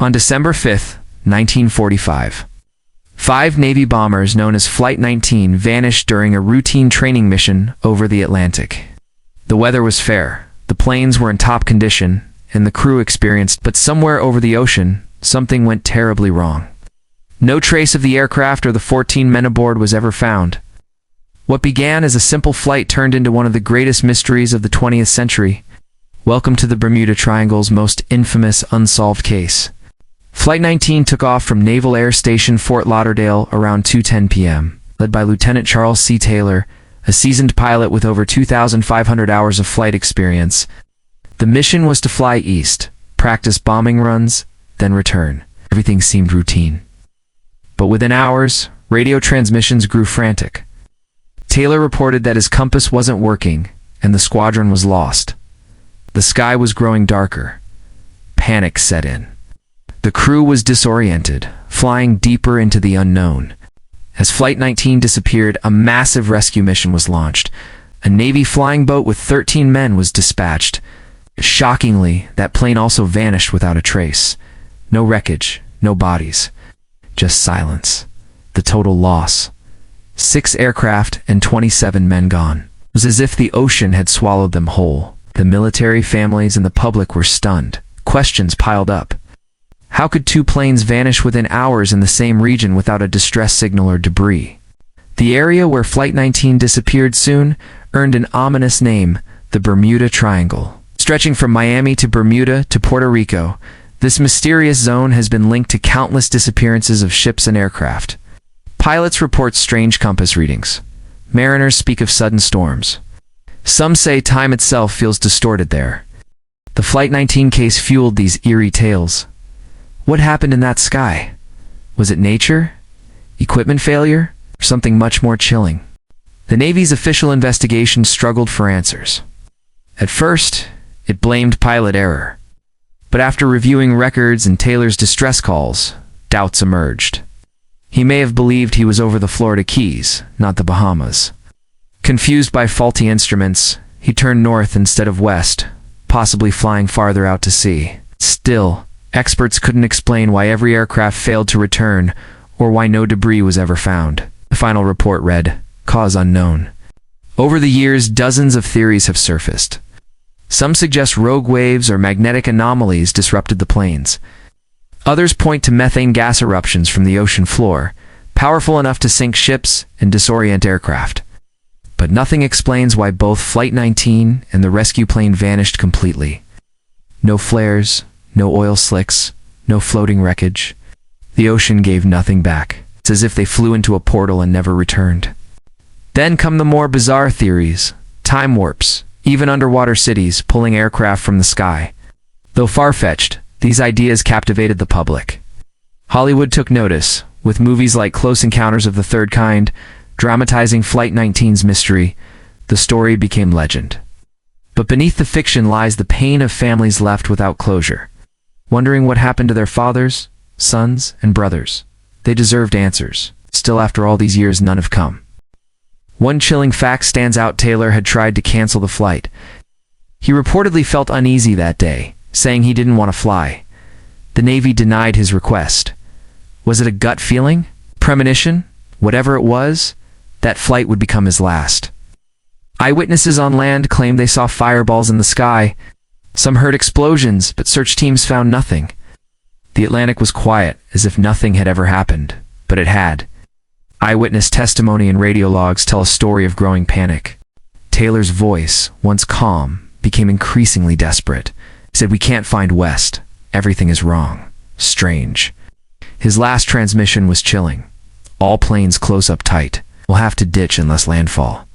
On December 5, 1945, 5 Navy bombers known as Flight 19 vanished during a routine training mission over the Atlantic. The weather was fair, the planes were in top condition, and the crew experienced, but somewhere over the ocean, something went terribly wrong. No trace of the aircraft or the 14 men aboard was ever found. What began as a simple flight turned into one of the greatest mysteries of the 20th century. Welcome to the Bermuda Triangle's most infamous unsolved case. Flight 19 took off from Naval Air Station Fort Lauderdale around 2:10 p.m., led by Lieutenant Charles C. Taylor, a seasoned pilot with over 2,500 hours of flight experience. The mission was to fly east, practice bombing runs, then return. Everything seemed routine. But within hours, radio transmissions grew frantic. Taylor reported that his compass wasn't working, and the squadron was lost. The sky was growing darker. Panic set in. The crew was disoriented, flying deeper into the unknown. As Flight 19 disappeared, a massive rescue mission was launched. A Navy flying boat with 13 men was dispatched. Shockingly, that plane also vanished without a trace. No wreckage, no bodies. Just silence. The total loss. 6 aircraft and 27 men gone. It was as if the ocean had swallowed them whole. The military, families, and the public were stunned. Questions piled up. How could 2 planes vanish within hours in the same region without a distress signal or debris? The area where Flight 19 disappeared soon earned an ominous name, the Bermuda Triangle. Stretching from Miami to Bermuda to Puerto Rico, this mysterious zone has been linked to countless disappearances of ships and aircraft. Pilots report strange compass readings. Mariners speak of sudden storms. Some say time itself feels distorted there. The Flight 19 case fueled these eerie tales. What happened in that sky? Was it nature? Equipment failure? Or something much more chilling? The Navy's official investigation struggled for answers. At first, it blamed pilot error. But after reviewing records and Taylor's distress calls, doubts emerged. He may have believed he was over the Florida Keys, not the Bahamas. Confused by faulty instruments, he turned north instead of west, possibly flying farther out to sea. Still, experts couldn't explain why every aircraft failed to return or why no debris was ever found. The final report read, "Cause unknown." Over the years, dozens of theories have surfaced. Some suggest rogue waves or magnetic anomalies disrupted the planes. Others point to methane gas eruptions from the ocean floor, powerful enough to sink ships and disorient aircraft. But nothing explains why both Flight 19 and the rescue plane vanished completely. No flares, no oil slicks, no floating wreckage. The ocean gave nothing back. It's as if they flew into a portal and never returned. Then come the more bizarre theories, time warps, even underwater cities pulling aircraft from the sky. Though far-fetched, these ideas captivated the public. Hollywood took notice, with movies like Close Encounters of the Third Kind, dramatizing Flight 19's mystery. The story became legend. But beneath the fiction lies the pain of families left without closure, wondering what happened to their fathers, sons, and brothers. They deserved answers. Still, after all these years, none have come. One chilling fact stands out: Taylor had tried to cancel the flight. He reportedly felt uneasy that day, saying he didn't want to fly. The Navy denied his request. Was it a gut feeling? Premonition? Whatever it was, that flight would become his last. Eyewitnesses on land claimed they saw fireballs in the sky. Some heard explosions, but search teams found nothing. The Atlantic was quiet, as if nothing had ever happened, but it had. Eyewitness testimony and radio logs tell a story of growing panic. Taylor's voice, once calm, became increasingly desperate. He said, "We can't find West. Everything is wrong. Strange." His last transmission was chilling. "All planes close up tight. We'll have to ditch unless landfall.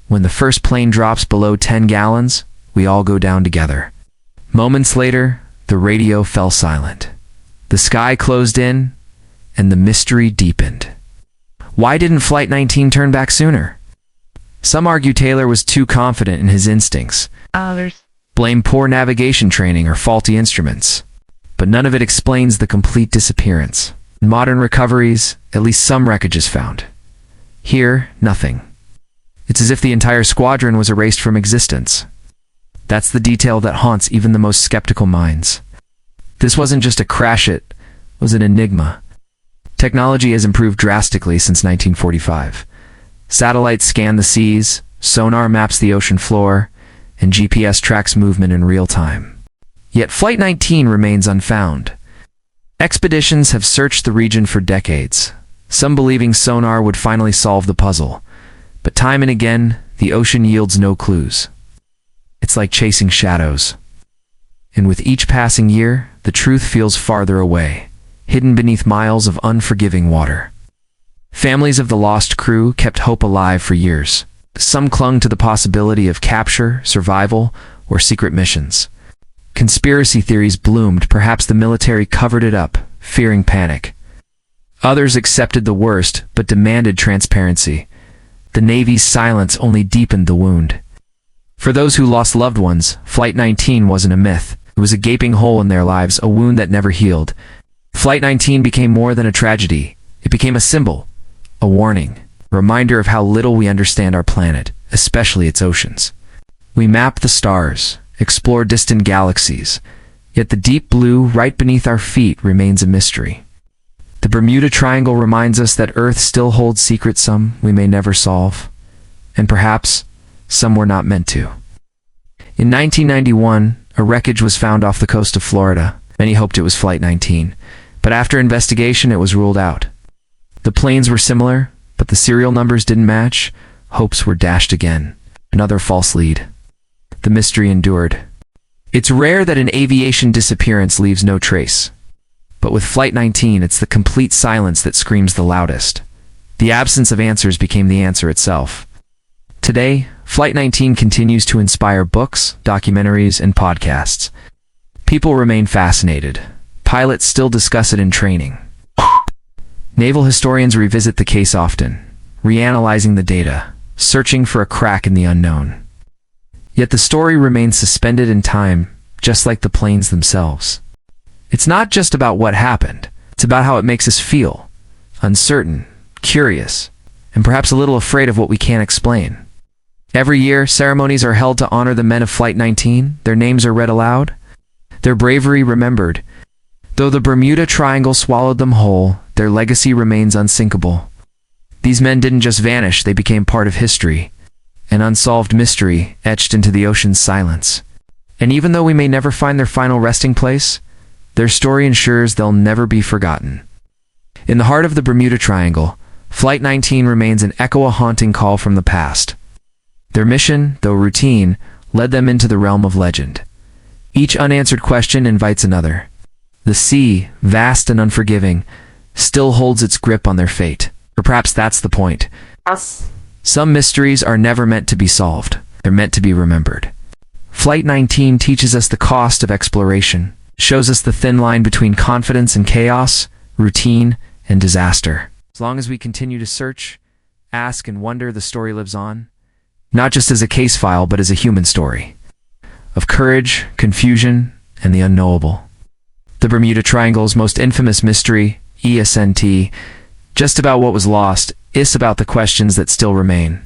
When the first plane drops below 10 gallons, we all go down together." Moments later, the radio fell silent. The sky closed in, and the mystery deepened. Why didn't Flight 19 turn back sooner? Some argue Taylor was too confident in his instincts. Others blame poor navigation training or faulty instruments. But none of it explains the complete disappearance. In modern recoveries, at least some wreckage is found. Here, nothing. It's as if the entire squadron was erased from existence. That's the detail that haunts even the most skeptical minds. This wasn't just a crash, it was an enigma. Technology has improved drastically since 1945. Satellites scan the seas, sonar maps the ocean floor, and GPS tracks movement in real time. Yet Flight 19 remains unfound. Expeditions have searched the region for decades, some believing sonar would finally solve the puzzle. But time and again, the ocean yields no clues. It's like chasing shadows. And with each passing year, the truth feels farther away, hidden beneath miles of unforgiving water. Families of the lost crew kept hope alive for years. Some clung to the possibility of capture, survival, or secret missions. Conspiracy theories bloomed, perhaps the military covered it up, fearing panic. Others accepted the worst, but demanded transparency. The Navy's silence only deepened the wound. For those who lost loved ones, Flight 19 wasn't a myth. It was a gaping hole in their lives, a wound that never healed. Flight 19 became more than a tragedy. It became a symbol, a warning, a reminder of how little we understand our planet, especially its oceans. We map the stars, explore distant galaxies, yet the deep blue right beneath our feet remains a mystery. The Bermuda Triangle reminds us that Earth still holds secrets some we may never solve, and perhaps some were not meant to. In 1991, a wreckage was found off the coast of Florida. Many hoped it was Flight 19, but after investigation it was ruled out. The planes were similar, but the serial numbers didn't match. Hopes were dashed again. Another false lead. The mystery endured. It's rare that an aviation disappearance leaves no trace. But with Flight 19, it's the complete silence that screams the loudest. The absence of answers became the answer itself. Today, Flight 19 continues to inspire books, documentaries, and podcasts. People remain fascinated. Pilots still discuss it in training. Naval historians revisit the case often, reanalyzing the data, searching for a crack in the unknown. Yet the story remains suspended in time, just like the planes themselves. It's not just about what happened, it's about how it makes us feel. Uncertain, curious, and perhaps a little afraid of what we can't explain. Every year, ceremonies are held to honor the men of Flight 19. Their names are read aloud, their bravery remembered. Though the Bermuda Triangle swallowed them whole, their legacy remains unsinkable. These men didn't just vanish, they became part of history, an unsolved mystery etched into the ocean's silence. And even though we may never find their final resting place, their story ensures they'll never be forgotten. In the heart of the Bermuda Triangle, Flight 19 remains an echo, a haunting call from the past. Their mission, though routine, led them into the realm of legend. Each unanswered question invites another. The sea, vast and unforgiving, still holds its grip on their fate. Or perhaps that's the point. Some mysteries are never meant to be solved. They're meant to be remembered. Flight 19 teaches us the cost of exploration, shows us the thin line between confidence and chaos, routine and disaster. As long as we continue to search, ask, and wonder, the story lives on. Not just as a case file, but as a human story. Of courage, confusion, and the unknowable. The Bermuda Triangle's most infamous mystery, isn't just about what was lost, it's about the questions that still remain.